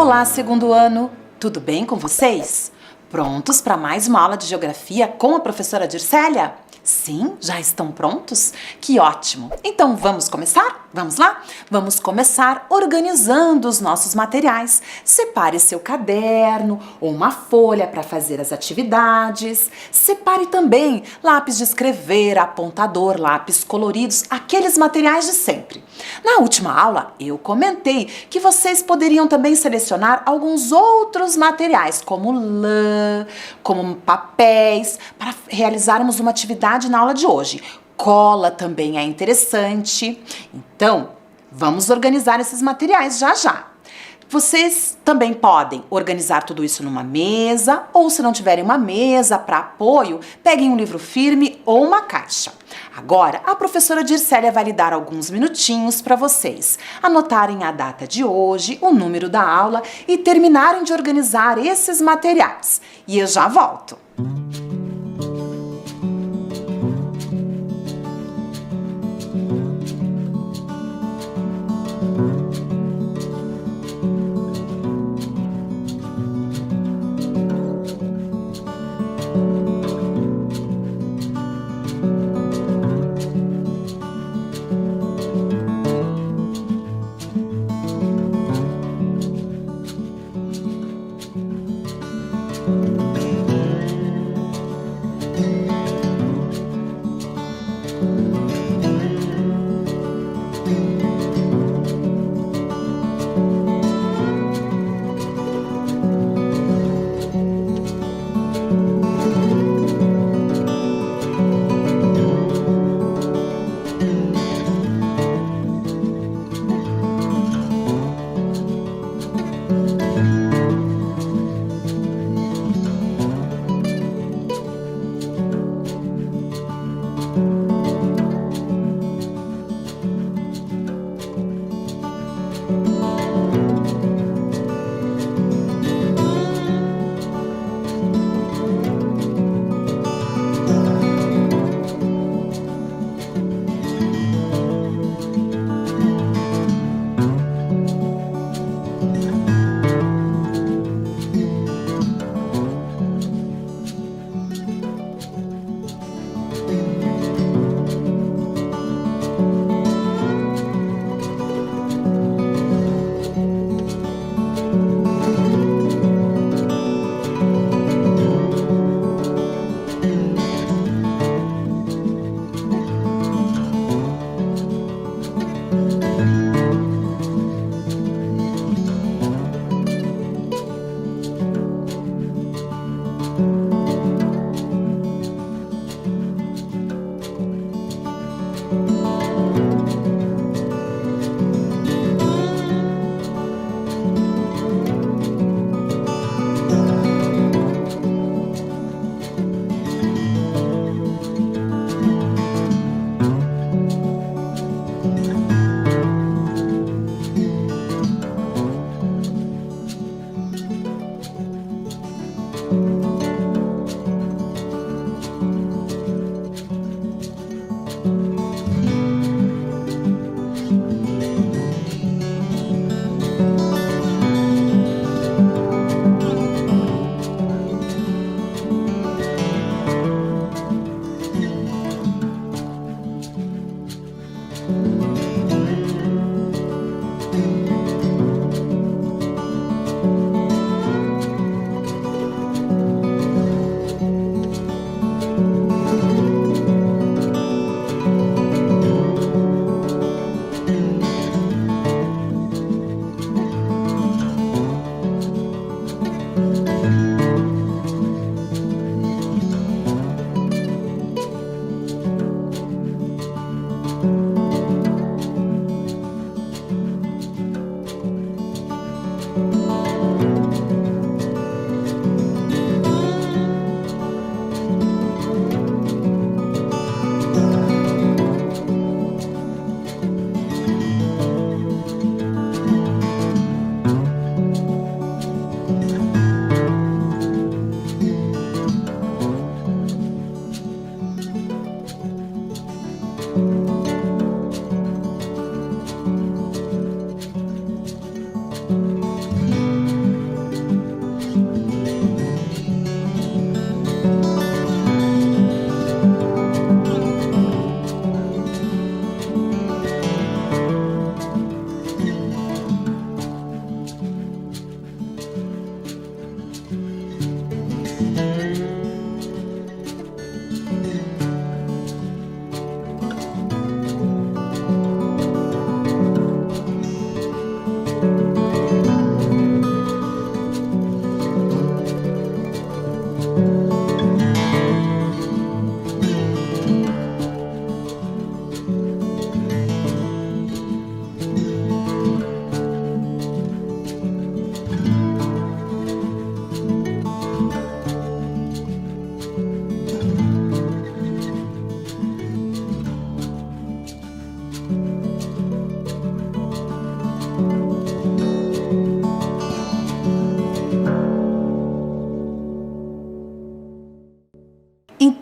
Olá, segundo ano! Tudo bem com vocês? Prontos para mais uma aula de geografia com a professora Dircélia? Sim, já estão prontos? Que ótimo! Então vamos começar? Vamos lá? Vamos começar organizando os nossos materiais. Separe seu caderno ou uma folha para fazer as atividades. Separe também lápis de escrever, apontador, lápis coloridos, aqueles materiais de sempre. Na última aula, eu comentei que vocês poderiam também selecionar alguns outros materiais, como lã, como papéis, para realizarmos uma atividade na aula de hoje. Cola também é interessante. Então, vamos organizar esses materiais já já. Vocês também podem organizar tudo isso numa mesa, ou se não tiverem uma mesa para apoio, peguem um livro firme ou uma caixa. Agora, a professora Dircélia vai lhe dar alguns minutinhos para vocês anotarem a data de hoje, o número da aula e terminarem de organizar esses materiais. E eu já volto.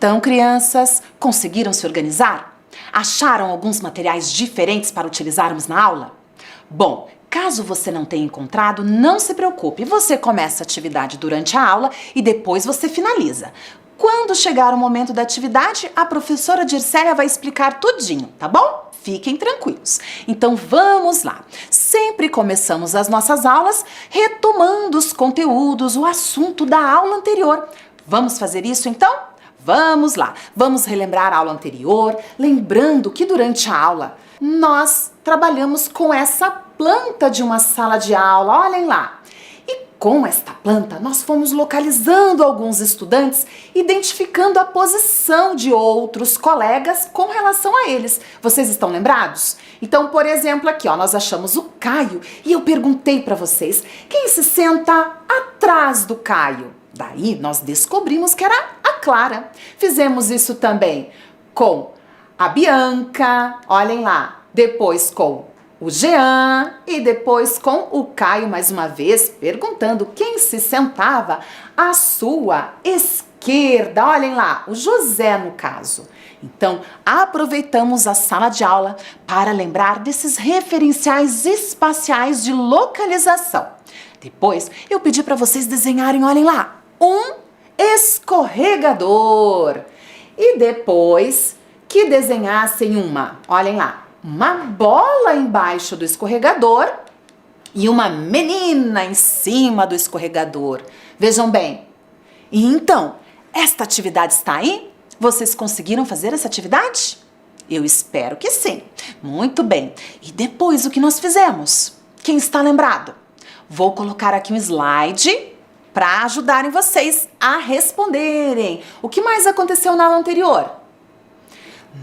Então, crianças, conseguiram se organizar? Acharam alguns materiais diferentes para utilizarmos na aula? Bom, caso você não tenha encontrado, não se preocupe. Você começa a atividade durante a aula e depois você finaliza. Quando chegar o momento da atividade, a professora Dircélia vai explicar tudinho, tá bom? Fiquem tranquilos. Então vamos lá. Sempre começamos as nossas aulas retomando os conteúdos, o assunto da aula anterior. Vamos fazer isso então? Vamos lá. Vamos relembrar a aula anterior, lembrando que durante a aula nós trabalhamos com essa planta de uma sala de aula. Olhem lá. E com esta planta, nós fomos localizando alguns estudantes, identificando a posição de outros colegas com relação a eles. Vocês estão lembrados? Então, por exemplo, aqui, ó, nós achamos o Caio e eu perguntei para vocês, quem se senta atrás do Caio? Daí, nós descobrimos que era a Clara. Fizemos isso também com a Bianca, olhem lá, depois com o Jean e depois com o Caio, mais uma vez, perguntando quem se sentava à sua esquerda. Olhem lá, o José no caso. Então, aproveitamos a sala de aula para lembrar desses referenciais espaciais de localização. Depois, eu pedi para vocês desenharem, olhem lá, um escorregador. E depois que desenhassem olhem lá, uma bola embaixo do escorregador e uma menina em cima do escorregador. Vejam bem. E então, esta atividade está aí? Vocês conseguiram fazer essa atividade? Eu espero que sim. Muito bem. E depois o que nós fizemos? Quem está lembrado? Vou colocar aqui um slide para ajudarem vocês a responderem. O que mais aconteceu na aula anterior?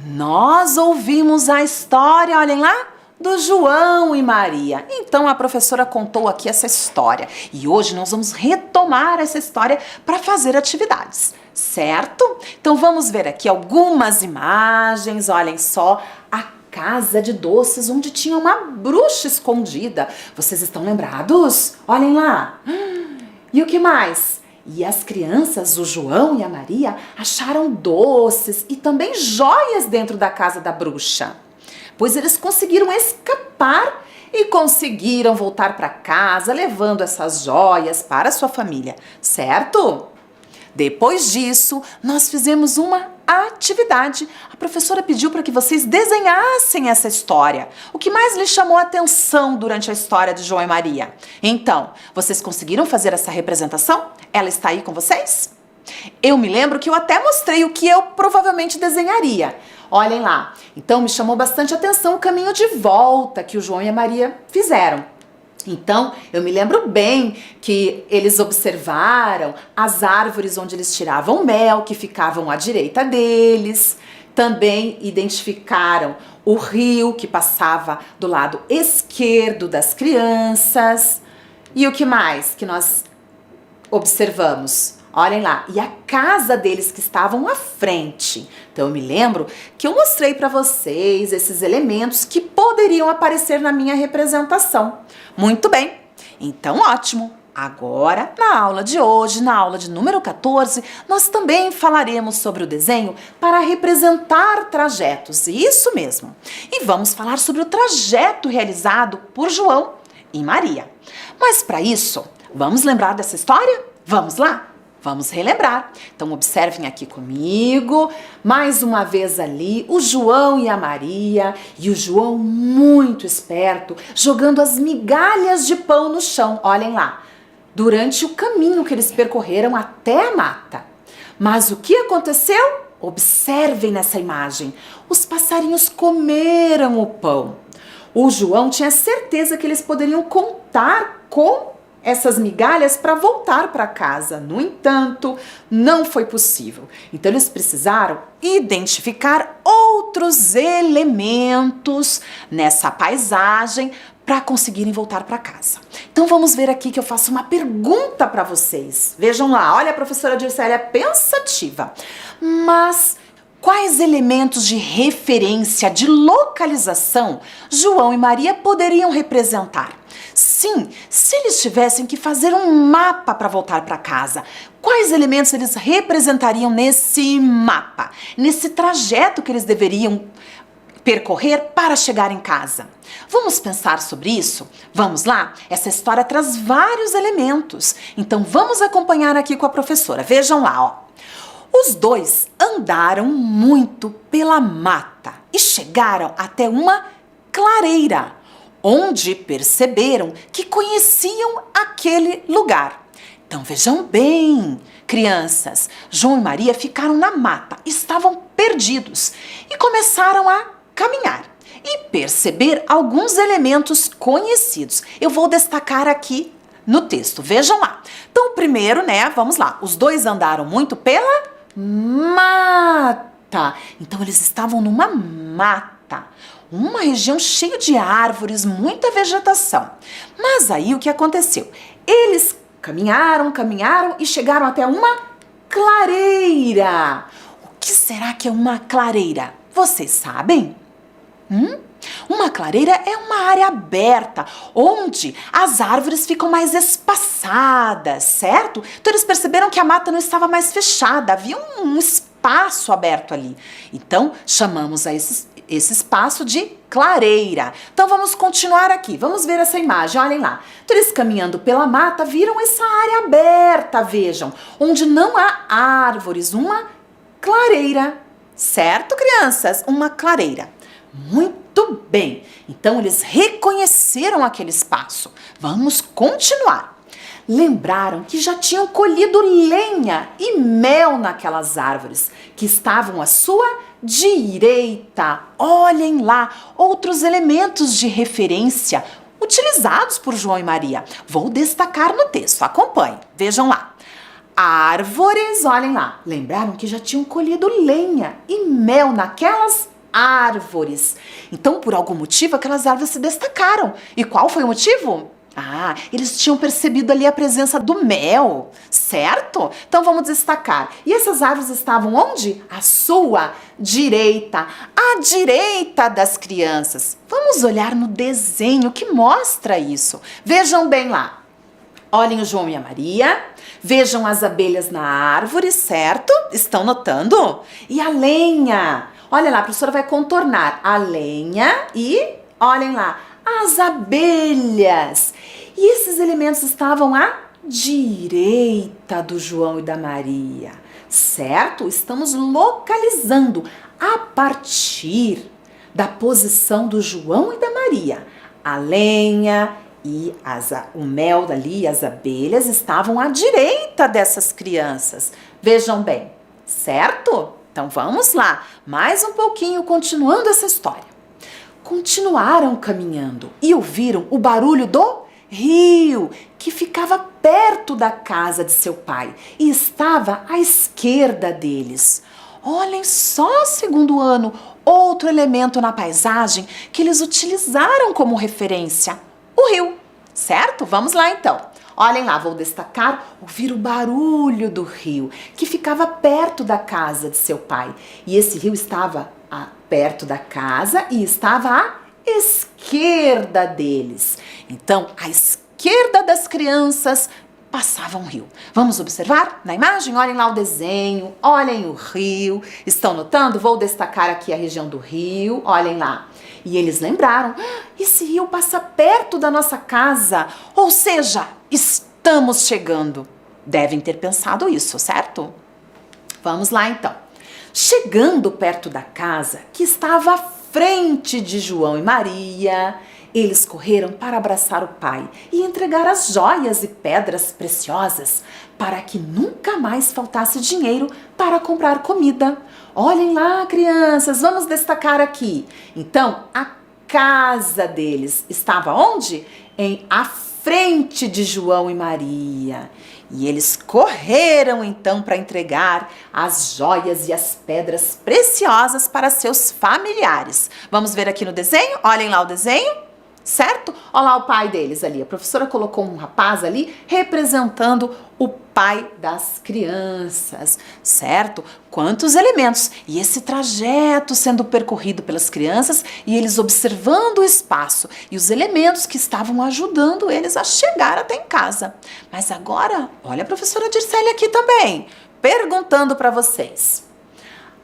Nós ouvimos a história, olhem lá, do João e Maria. Então a professora contou aqui essa história e hoje nós vamos retomar essa história para fazer atividades, certo? Então vamos ver aqui algumas imagens, olhem só, a casa de doces onde tinha uma bruxa escondida. Vocês estão lembrados? Olhem lá. E o que mais? E as crianças, o João e a Maria, acharam doces e também joias dentro da casa da bruxa. Pois eles conseguiram escapar e conseguiram voltar para casa levando essas joias para sua família, certo? Depois disso, nós fizemos uma atividade. A professora pediu para que vocês desenhassem essa história. O que mais lhe chamou a atenção durante a história de João e Maria? Então, vocês conseguiram fazer essa representação? Ela está aí com vocês? Eu me lembro que eu até mostrei o que eu provavelmente desenharia. Olhem lá. Então, me chamou bastante atenção o caminho de volta que o João e a Maria fizeram. Então, eu me lembro bem que eles observaram as árvores onde eles tiravam mel, que ficavam à direita deles. Também identificaram o rio que passava do lado esquerdo das crianças. E o que mais que nós observamos? Olhem lá, e a casa deles que estavam à frente. Então eu me lembro que eu mostrei para vocês esses elementos que poderiam aparecer na minha representação. Muito bem, então ótimo. Agora, na aula de hoje, na aula de número 14, nós também falaremos sobre o desenho para representar trajetos, isso mesmo. E vamos falar sobre o trajeto realizado por João e Maria. Mas para isso, vamos lembrar dessa história? Vamos lá? Vamos relembrar. Então, observem aqui comigo, mais uma vez ali, o João e a Maria, e o João muito esperto, jogando as migalhas de pão no chão, olhem lá, durante o caminho que eles percorreram até a mata. Mas o que aconteceu? Observem nessa imagem, os passarinhos comeram o pão. O João tinha certeza que eles poderiam contar com essas migalhas para voltar para casa. No entanto, não foi possível. Então eles precisaram identificar outros elementos nessa paisagem para conseguirem voltar para casa. Então vamos ver aqui que eu faço uma pergunta para vocês. Vejam lá, olha a professora Dircélia pensativa. Mas quais elementos de referência, de localização, João e Maria poderiam representar? Sim, se eles tivessem que fazer um mapa para voltar para casa, quais elementos eles representariam nesse mapa, nesse trajeto que eles deveriam percorrer para chegar em casa? Vamos pensar sobre isso? Vamos lá? Essa história traz vários elementos, então vamos acompanhar aqui com a professora. Vejam lá, ó. Os dois andaram muito pela mata e chegaram até uma clareira, onde perceberam que conheciam aquele lugar. Então vejam bem, crianças, João e Maria ficaram na mata, estavam perdidos e começaram a caminhar e perceber alguns elementos conhecidos. Eu vou destacar aqui no texto, vejam lá. Então primeiro, vamos lá, os dois andaram muito pela mata. Então eles estavam numa mata, uma região cheia de árvores, muita vegetação. Mas aí o que aconteceu? Eles caminharam e chegaram até uma clareira. O que será que é uma clareira? Vocês sabem? Uma clareira é uma área aberta, onde as árvores ficam mais espaçadas, certo? Então eles perceberam que a mata não estava mais fechada, havia um espaço aberto ali. Então chamamos a esse espaço de clareira. Então vamos continuar aqui, vamos ver essa imagem, olhem lá. Então eles caminhando pela mata viram essa área aberta, vejam, onde não há árvores, uma clareira, certo, crianças? Uma clareira. Muito bem, então eles reconheceram aquele espaço. Vamos continuar. Lembraram que já tinham colhido lenha e mel naquelas árvores que estavam à sua direita. Olhem lá, outros elementos de referência utilizados por João e Maria. Vou destacar no texto, acompanhe, vejam lá. Árvores, olhem lá, lembraram que já tinham colhido lenha e mel naquelas árvores. Então, por algum motivo, aquelas árvores se destacaram. E qual foi o motivo? Eles tinham percebido ali a presença do mel, certo? Então, vamos destacar. E essas árvores estavam onde? À sua direita, à direita das crianças. Vamos olhar no desenho que mostra isso. Vejam bem lá. Olhem o João e a Maria. Vejam as abelhas na árvore, certo? Estão notando? E a lenha. Olha lá, a professora vai contornar a lenha e, olhem lá, as abelhas. E esses elementos estavam à direita do João e da Maria, certo? Estamos localizando a partir da posição do João e da Maria. A lenha e o mel dali, as abelhas, estavam à direita dessas crianças. Vejam bem, certo? Então vamos lá, mais um pouquinho continuando essa história. Continuaram caminhando e ouviram o barulho do rio, que ficava perto da casa de seu pai e estava à esquerda deles. Olhem só, segundo ano, outro elemento na paisagem que eles utilizaram como referência, o rio, certo? Vamos lá então. Olhem lá, vou destacar ouvir o barulho do rio, que ficava perto da casa de seu pai. E esse rio estava perto da casa e estava à esquerda deles. Então, à esquerda das crianças passava um rio. Vamos observar na imagem? Olhem lá o desenho, olhem o rio. Estão notando? Vou destacar aqui a região do rio, olhem lá. E eles lembraram, esse rio passa perto da nossa casa, ou seja, estamos chegando. Devem ter pensado isso, certo? Vamos lá então. Chegando perto da casa, que estava à frente de João e Maria, eles correram para abraçar o pai e entregar as joias e pedras preciosas para que nunca mais faltasse dinheiro para comprar comida. Olhem lá, crianças, vamos destacar aqui. Então, a casa deles estava onde? À frente de João e Maria. E eles correram então para entregar as joias e as pedras preciosas para seus familiares. Vamos ver aqui no desenho? Olhem lá o desenho. certo? Olha lá o pai deles ali. A professora colocou um rapaz ali representando o pai das crianças, certo? Quantos elementos! E esse trajeto sendo percorrido pelas crianças e eles observando o espaço e os elementos que estavam ajudando eles a chegar até em casa. Mas agora, olha a professora Dircélia aqui também, perguntando para vocês.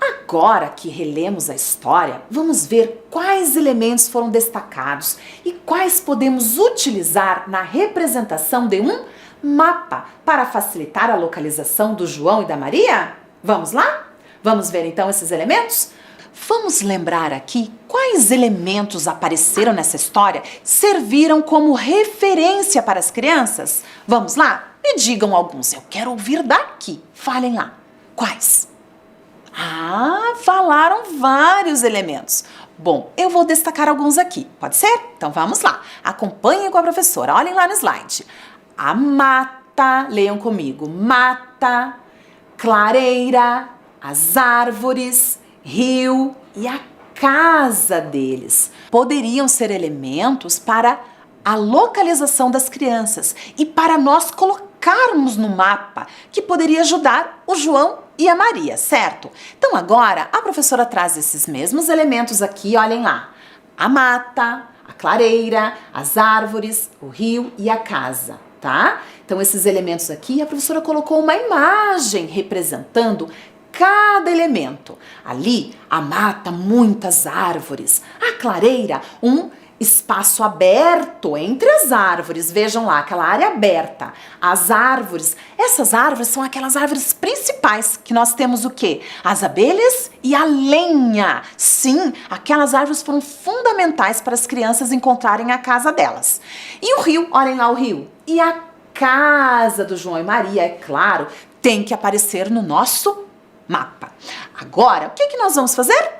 Agora que relemos a história, vamos ver quais elementos foram destacados e quais podemos utilizar na representação de um mapa para facilitar a localização do João e da Maria? Vamos lá? Vamos ver então esses elementos? Vamos lembrar aqui quais elementos apareceram nessa história, serviram como referência para as crianças? Vamos lá? Me digam alguns, eu quero ouvir daqui. Falem lá. Quais? Ah, falaram vários elementos. Bom, eu vou destacar alguns aqui, pode ser? Então vamos lá, acompanhem com a professora, olhem lá no slide. A mata, leiam comigo, mata, clareira, as árvores, rio e a casa deles. Poderiam ser elementos para a localização das crianças e para nós colocarmos no mapa, que poderia ajudar o João e a Maria, certo? Então agora a professora traz esses mesmos elementos aqui, olhem lá. A mata, a clareira, as árvores, o rio e a casa, tá? Então esses elementos aqui, a professora colocou uma imagem representando cada elemento. Ali, a mata, muitas árvores. A clareira, um espaço aberto entre as árvores, vejam lá, aquela área aberta. As árvores, essas árvores são aquelas árvores principais que nós temos o quê? As abelhas e a lenha. Sim, aquelas árvores foram fundamentais para as crianças encontrarem a casa delas. E o rio, olhem lá o rio. E a casa do João e Maria, é claro, tem que aparecer no nosso mapa. Agora, o que nós vamos fazer?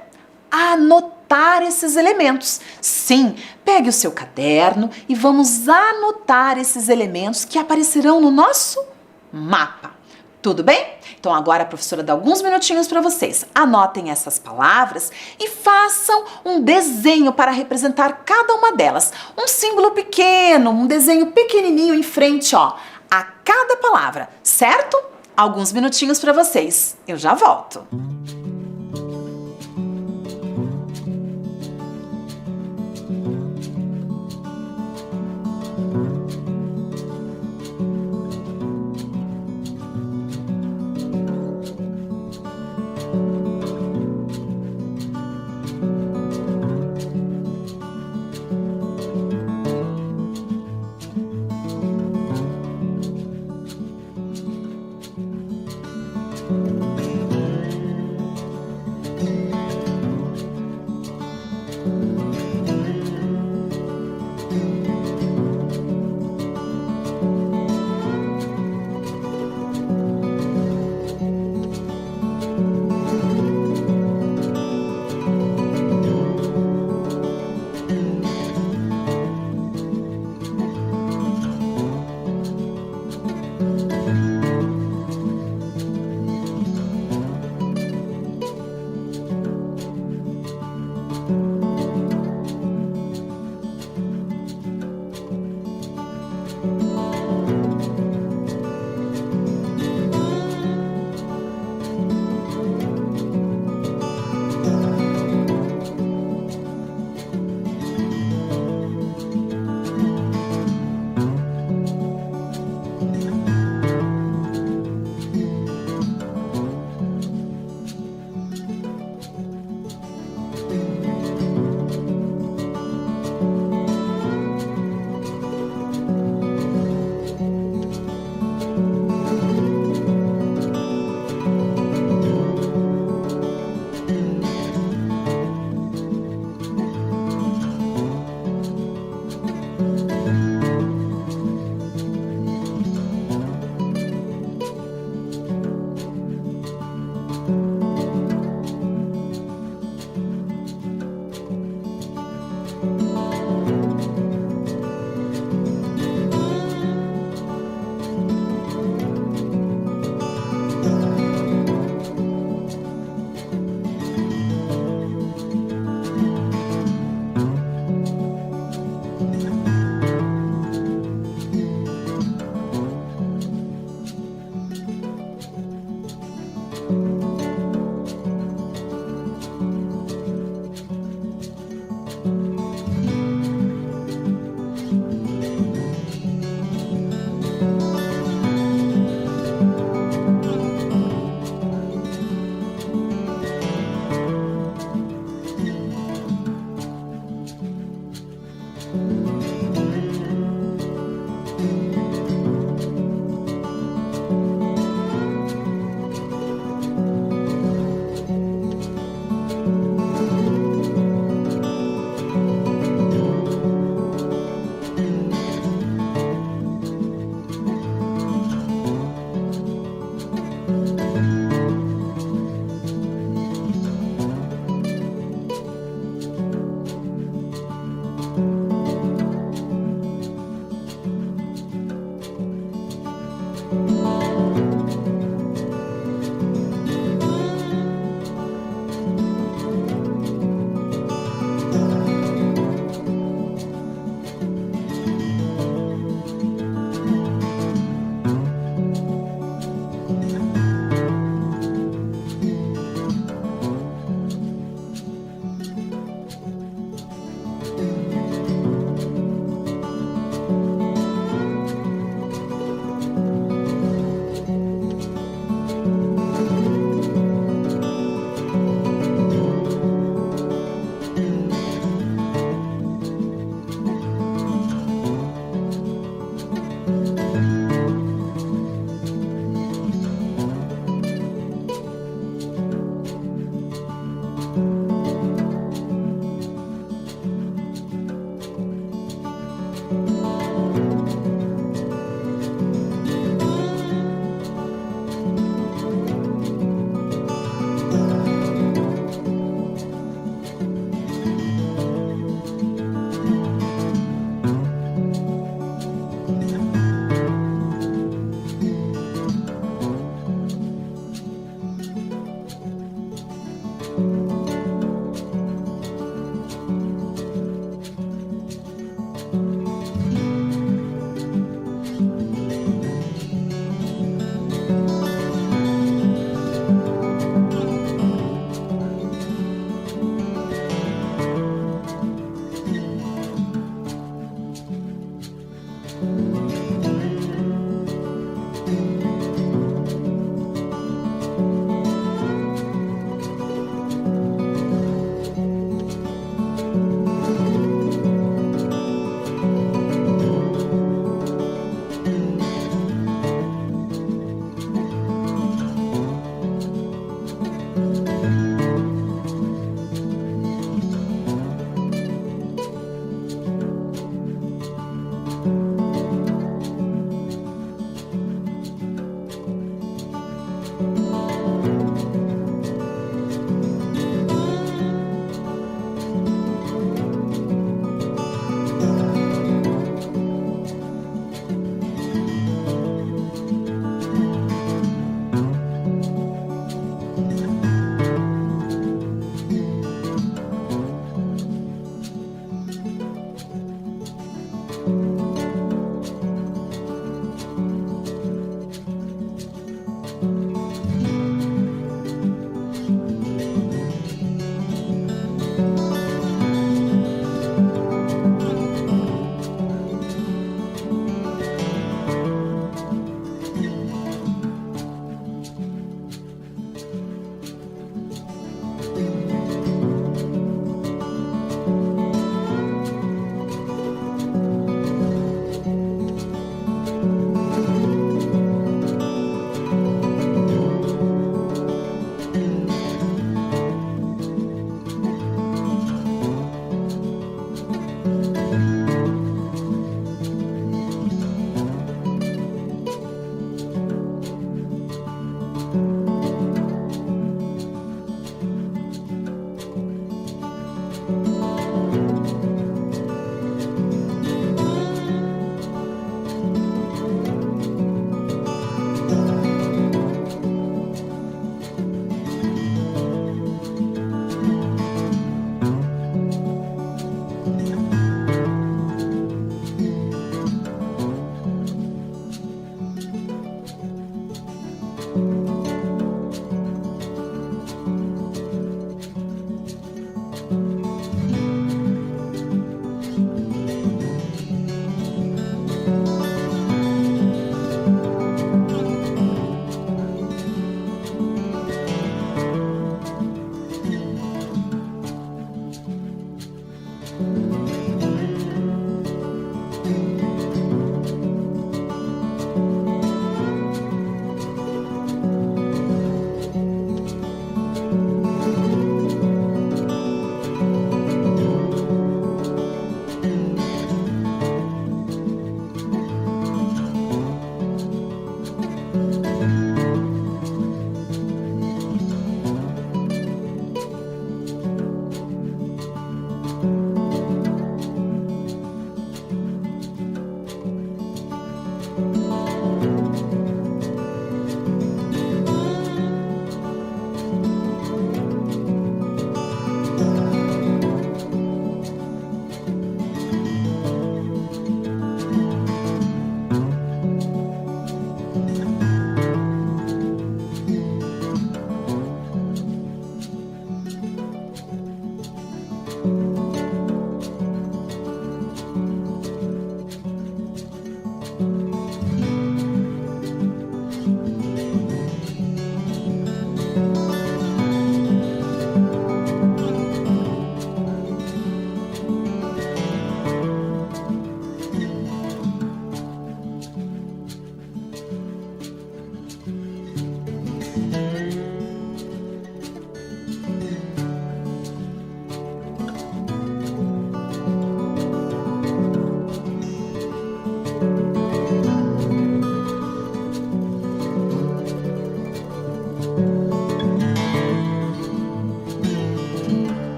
Anotar esses elementos. Sim, pegue o seu caderno e vamos anotar esses elementos que aparecerão no nosso mapa. Tudo bem? Então agora a professora dá alguns minutinhos para vocês. Anotem essas palavras e façam um desenho para representar cada uma delas. Um símbolo pequeno, um desenho pequenininho em frente, ó, a cada palavra, certo? Alguns minutinhos para vocês. Eu já volto.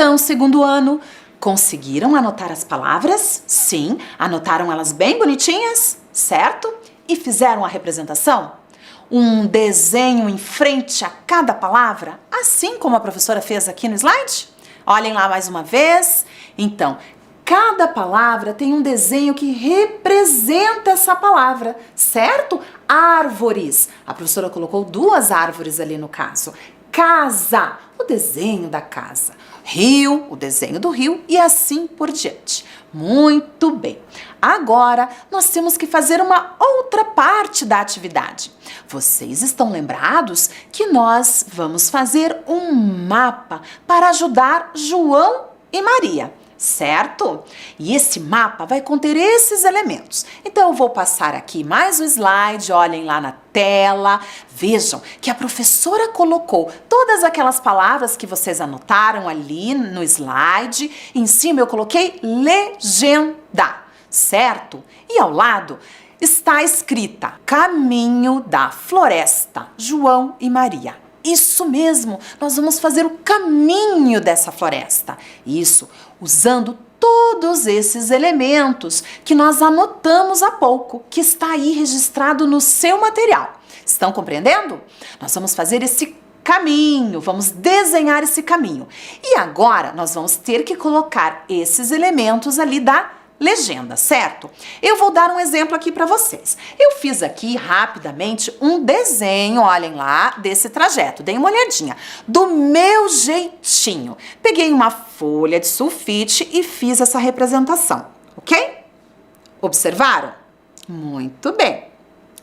Então, segundo ano, conseguiram anotar as palavras? Sim, anotaram elas bem bonitinhas, certo? E fizeram a representação? Um desenho em frente a cada palavra, assim como a professora fez aqui no slide? Olhem lá mais uma vez. Então, cada palavra tem um desenho que representa essa palavra, certo? Árvores. A professora colocou 2 árvores ali no caso. Casa, o desenho da casa. Rio, o desenho do rio e assim por diante. Muito bem. Agora, nós temos que fazer uma outra parte da atividade. Vocês estão lembrados que nós vamos fazer um mapa para ajudar João e Maria, certo? E esse mapa vai conter esses elementos. Então eu vou passar aqui mais um slide, olhem lá na tela, vejam que a professora colocou todas aquelas palavras que vocês anotaram ali no slide, em cima eu coloquei legenda, certo? E ao lado está escrita Caminho da Floresta, João e Maria. Isso mesmo, nós vamos fazer o caminho dessa floresta. Isso, usando todos esses elementos que nós anotamos há pouco, que está aí registrado no seu material. Estão compreendendo? Nós vamos fazer esse caminho, vamos desenhar esse caminho. E agora nós vamos ter que colocar esses elementos ali da legenda, certo? Eu vou dar um exemplo aqui para vocês. Eu fiz aqui rapidamente um desenho, olhem lá, desse trajeto. Deem uma olhadinha. Do meu jeitinho. Peguei uma folha de sulfite e fiz essa representação, ok? Observaram? Muito bem.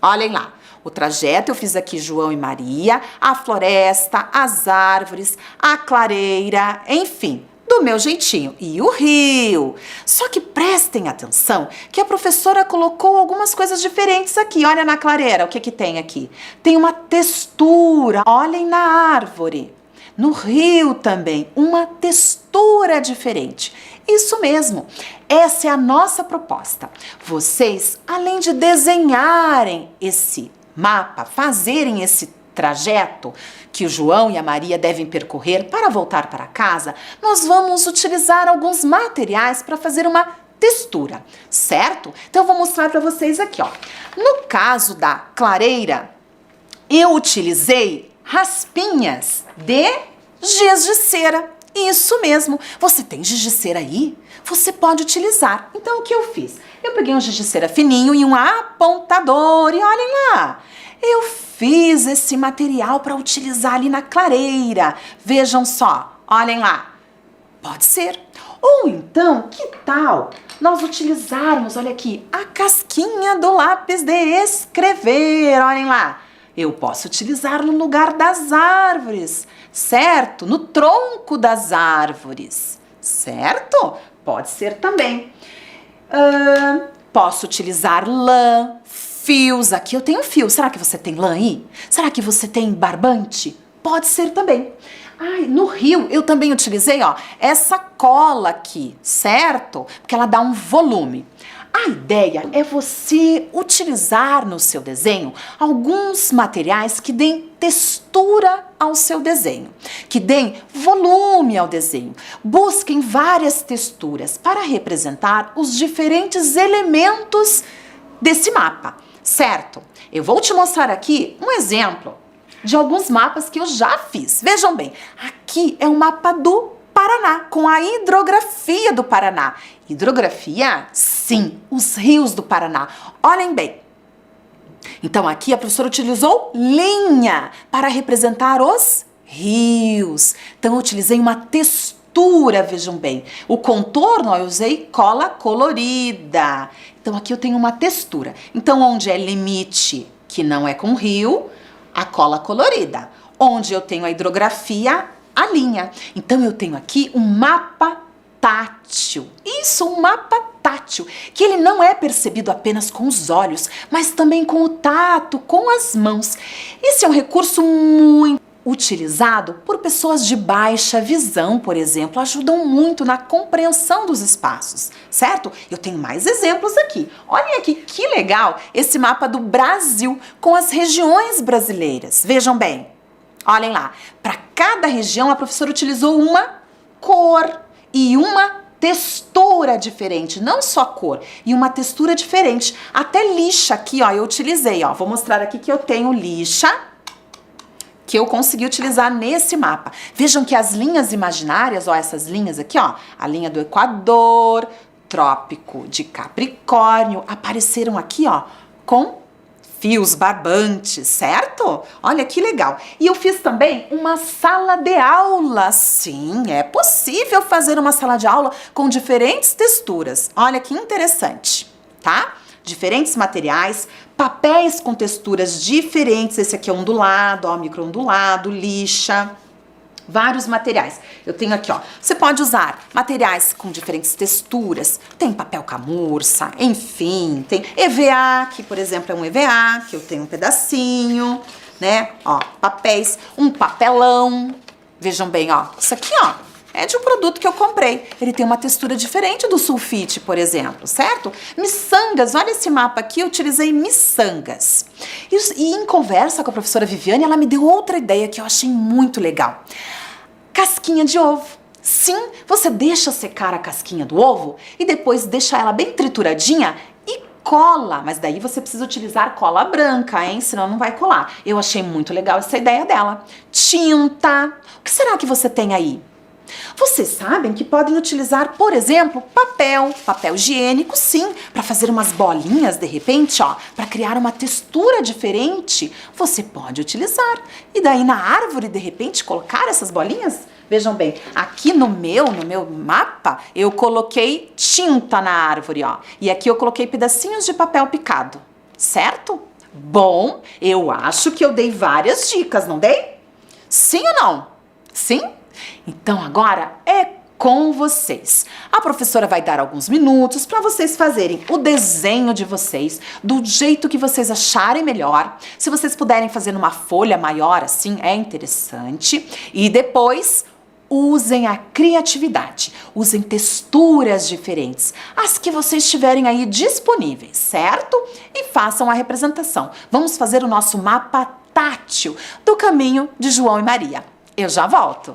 Olhem lá. O trajeto eu fiz aqui João e Maria, a floresta, as árvores, a clareira, enfim, do meu jeitinho. E o rio. Só que prestem atenção que a professora colocou algumas coisas diferentes aqui. Olha na clareira, o que que tem aqui? Tem uma textura. Olhem na árvore. No rio também, uma textura diferente. Isso mesmo, essa é a nossa proposta. Vocês, além de desenharem esse mapa, fazerem esse trajeto que o João e a Maria devem percorrer para voltar para casa, nós vamos utilizar alguns materiais para fazer uma textura, certo? Então eu vou mostrar para vocês aqui, ó. No caso da clareira, eu utilizei raspinhas de giz de cera. Isso mesmo. Você tem giz de cera aí? Você pode utilizar. Então o que eu fiz? Eu peguei um giz de cera fininho e um apontador e olhem lá. Eu fiz esse material para utilizar ali na clareira. Vejam só, olhem lá. Pode ser. Ou então, que tal nós utilizarmos, olha aqui, a casquinha do lápis de escrever. Olhem lá. Eu posso utilizar no lugar das árvores, certo? No tronco das árvores, certo? Pode ser também. Posso utilizar lã, fios. Aqui eu tenho fio. Será que você tem lã aí? Será que você tem barbante? Pode ser também. Ai, no rio eu também utilizei, ó, essa cola aqui, certo? Porque ela dá um volume. A ideia é você utilizar no seu desenho alguns materiais que deem textura ao seu desenho, que deem volume ao desenho. Busquem várias texturas para representar os diferentes elementos desse mapa, certo? Eu vou te mostrar aqui um exemplo de alguns mapas que eu já fiz. Vejam bem, aqui é um mapa do Paraná, com a hidrografia do Paraná. Hidrografia? Sim, os rios do Paraná. Olhem bem. Então aqui a professora utilizou linha para representar os rios. Então eu utilizei uma textura, vejam bem. O contorno eu usei cola colorida. Então aqui eu tenho uma textura. Então onde é limite, que não é com rio, a cola colorida. Onde eu tenho a hidrografia, a linha. Então eu tenho aqui um mapa tátil. Isso, um mapa tátil, que ele não é percebido apenas com os olhos, mas também com o tato, com as mãos. Esse é um recurso muito utilizado por pessoas de baixa visão, por exemplo, ajudam muito na compreensão dos espaços, certo? Eu tenho mais exemplos aqui. Olhem aqui que legal esse mapa do Brasil com as regiões brasileiras. Vejam bem. Olhem lá, para cada região a professora utilizou uma cor e uma textura diferente, não só cor, e uma textura diferente. Até lixa aqui, ó, eu utilizei, ó, vou mostrar aqui que eu tenho lixa, que eu consegui utilizar nesse mapa. Vejam que as linhas imaginárias, ó, essas linhas aqui, ó, a linha do Equador, Trópico de Capricórnio, apareceram aqui, ó, com fios barbantes, certo? Olha que legal. E eu fiz também uma sala de aula. Sim, é possível fazer uma sala de aula com diferentes texturas. Olha que interessante, tá? Diferentes materiais, papéis com texturas diferentes. Esse aqui é ondulado, ó, micro-ondulado, lixa. Vários materiais. Eu tenho aqui, ó. Você pode usar materiais com diferentes texturas. Tem papel camurça, enfim, tem EVA, que por exemplo é um EVA, que eu tenho um pedacinho, né? Ó, papéis, um papelão. Vejam bem, ó. Isso aqui, ó, é de um produto que eu comprei. Ele tem uma textura diferente do sulfite, por exemplo, certo? Miçangas, olha esse mapa aqui, eu utilizei miçangas. E em conversa com a professora Viviane, ela me deu outra ideia que eu achei muito legal. Casquinha de ovo. Sim, você deixa secar a casquinha do ovo e depois deixa ela bem trituradinha e cola. Mas daí você precisa utilizar cola branca, hein? Senão não vai colar. Eu achei muito legal essa ideia dela. Tinta. O que será que você tem aí? Vocês sabem que podem utilizar, por exemplo, papel higiênico, sim, para fazer umas bolinhas de repente, ó, para criar uma textura diferente. Você pode utilizar. E daí na árvore, de repente, colocar essas bolinhas? Vejam bem, aqui no meu mapa, eu coloquei tinta na árvore, ó. E aqui eu coloquei pedacinhos de papel picado, certo? Bom, eu acho que eu dei várias dicas, não dei? Sim ou não? Sim? Então agora é com vocês. A professora vai dar alguns minutos para vocês fazerem o desenho de vocês do jeito que vocês acharem melhor. Se vocês puderem fazer numa folha maior assim, é interessante. E depois usem a criatividade, usem texturas diferentes, as que vocês tiverem aí disponíveis, certo? E façam a representação. Vamos fazer o nosso mapa tátil do caminho de João e Maria. Eu já volto.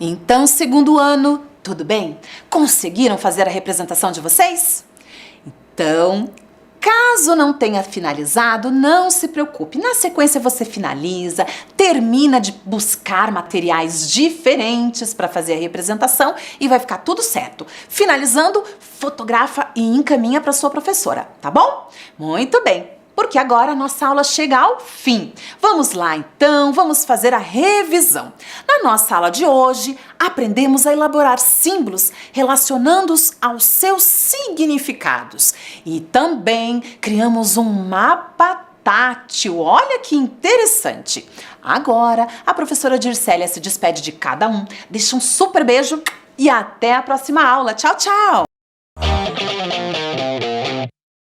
Então, segundo ano, tudo bem? Conseguiram fazer a representação de vocês? Então, caso Caso não tenha finalizado, não se preocupe. Na sequência você finaliza, termina de buscar materiais diferentes para fazer a representação e vai ficar tudo certo. Finalizando, fotografa e encaminha para sua professora, tá bom? Muito bem. Porque agora a nossa aula chega ao fim. Vamos lá então, vamos fazer a revisão. Na nossa aula de hoje, aprendemos a elaborar símbolos relacionando-os aos seus significados. E também criamos um mapa tátil. Olha que interessante. Agora, a professora Dircélia se despede de cada um, deixa um super beijo e até a próxima aula. Tchau, tchau!